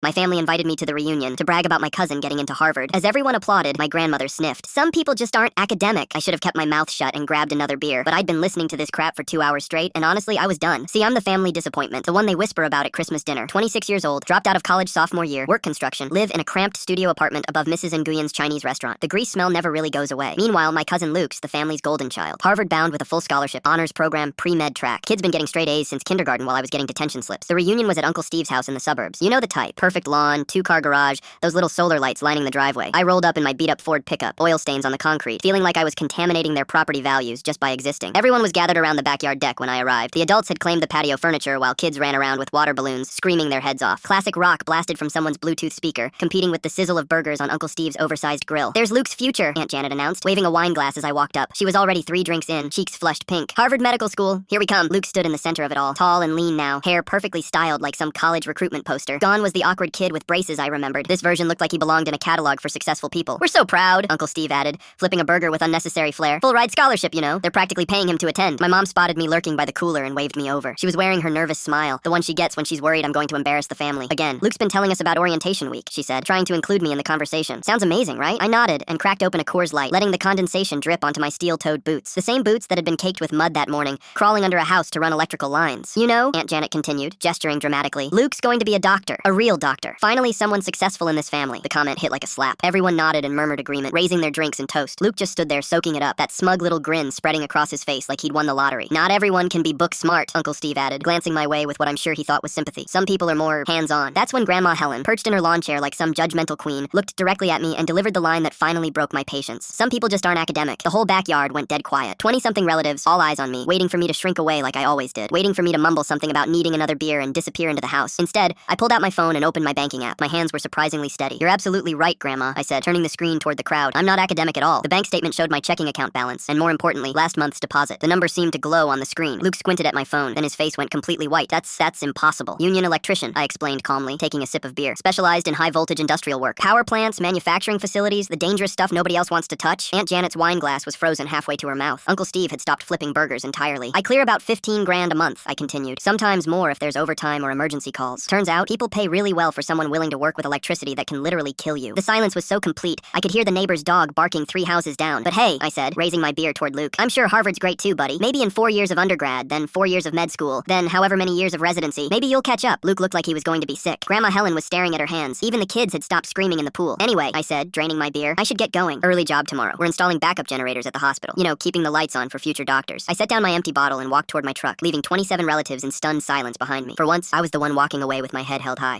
My family invited me to the reunion to brag about my cousin getting into Harvard. As everyone applauded, my grandmother sniffed. Some people just aren't academic. I should have kept my mouth shut and grabbed another beer, but I'd been listening to this crap for 2 hours straight, and honestly, I was done. See, I'm the family disappointment, the one they whisper about at Christmas dinner. 26 years old, dropped out of college sophomore year, work construction, live in a cramped studio apartment above Mrs. Nguyyen's Chinese restaurant. The grease smell never really goes away. Meanwhile, my cousin Luke's the family's golden child. Harvard bound with a full scholarship, honors program, pre-med track. Kid's been getting straight A's since kindergarten while I was getting detention slips. The reunion was at Uncle Steve's house in the suburbs. You know the type. Perfect lawn, 2-car garage, those little solar lights lining the driveway. I rolled up in my beat-up Ford pickup, oil stains on the concrete, feeling like I was contaminating their property values just by existing. Everyone was gathered around the backyard deck when I arrived. The adults had claimed the patio furniture while kids ran around with water balloons, screaming their heads off. Classic rock blasted from someone's Bluetooth speaker, competing with the sizzle of burgers on Uncle Steve's oversized grill. "There's Luke's future," Aunt Janet announced, waving a wine glass as I walked up. She was already 3 drinks in, cheeks flushed pink. "Harvard Medical School, here we come." Luke stood in the center of it all, tall and lean now, hair perfectly styled like some college recruitment poster. Gone was the awkward kid with braces I remembered. This version looked like he belonged in a catalog for successful people. "We're so proud," Uncle Steve added, flipping a burger with unnecessary flair. "Full ride scholarship, you know. They're practically paying him to attend." My mom spotted me lurking by the cooler and waved me over. She was wearing her nervous smile, the one she gets when she's worried I'm going to embarrass the family. "Again, Luke's been telling us about orientation week," she said, trying to include me in the conversation. "Sounds amazing, right?" I nodded and cracked open a Coors Light, letting the condensation drip onto my steel-toed boots. The same boots that had been caked with mud that morning, crawling under a house to run electrical lines. "You know," Aunt Janet continued, gesturing dramatically, "Luke's going to be a doctor. A real doctor. Finally someone successful in this family." The comment hit like a slap. Everyone nodded and murmured agreement, raising their drinks and toast. Luke just stood there soaking it up, that smug little grin spreading across his face like he'd won the lottery. "Not everyone can be book smart," Uncle Steve added, glancing my way with what I'm sure he thought was sympathy. "Some people are more hands-on." That's when Grandma Helen, perched in her lawn chair like some judgmental queen, looked directly at me and delivered the line that finally broke my patience. "Some people just aren't academic." The whole backyard went dead quiet. 20-something relatives, all eyes on me, waiting for me to shrink away like I always did, waiting for me to mumble something about needing another beer and disappear into the house. Instead, I pulled out my phone and opened my banking app. My hands were surprisingly steady. "You're absolutely right, Grandma," I said, turning the screen toward the crowd. "I'm not academic at all." The bank statement showed my checking account balance, and more importantly, last month's deposit. The number seemed to glow on the screen. Luke squinted at my phone, then his face went completely white. That's impossible." "Union electrician," I explained calmly, taking a sip of beer. "Specialized in high-voltage industrial work. Power plants, manufacturing facilities, the dangerous stuff nobody else wants to touch." Aunt Janet's wine glass was frozen halfway to her mouth. Uncle Steve had stopped flipping burgers entirely. "I clear about 15 grand a month," I continued. "Sometimes more if there's overtime or emergency calls. Turns out, people pay really well for someone willing to work with electricity that can literally kill you." The silence was so complete, I could hear the neighbor's dog barking 3 houses down. "But hey," I said, raising my beer toward Luke, "I'm sure Harvard's great too, buddy. Maybe in 4 years of undergrad, then 4 years of med school, then however many years of residency. Maybe you'll catch up." Luke looked like he was going to be sick. Grandma Helen was staring at her hands. Even the kids had stopped screaming in the pool. "Anyway," I said, draining my beer, "I should get going. Early job tomorrow. We're installing backup generators at the hospital. You know, keeping the lights on for future doctors." I set down my empty bottle and walked toward my truck, leaving 27 relatives in stunned silence behind me. For once, I was the one walking away with my head held high.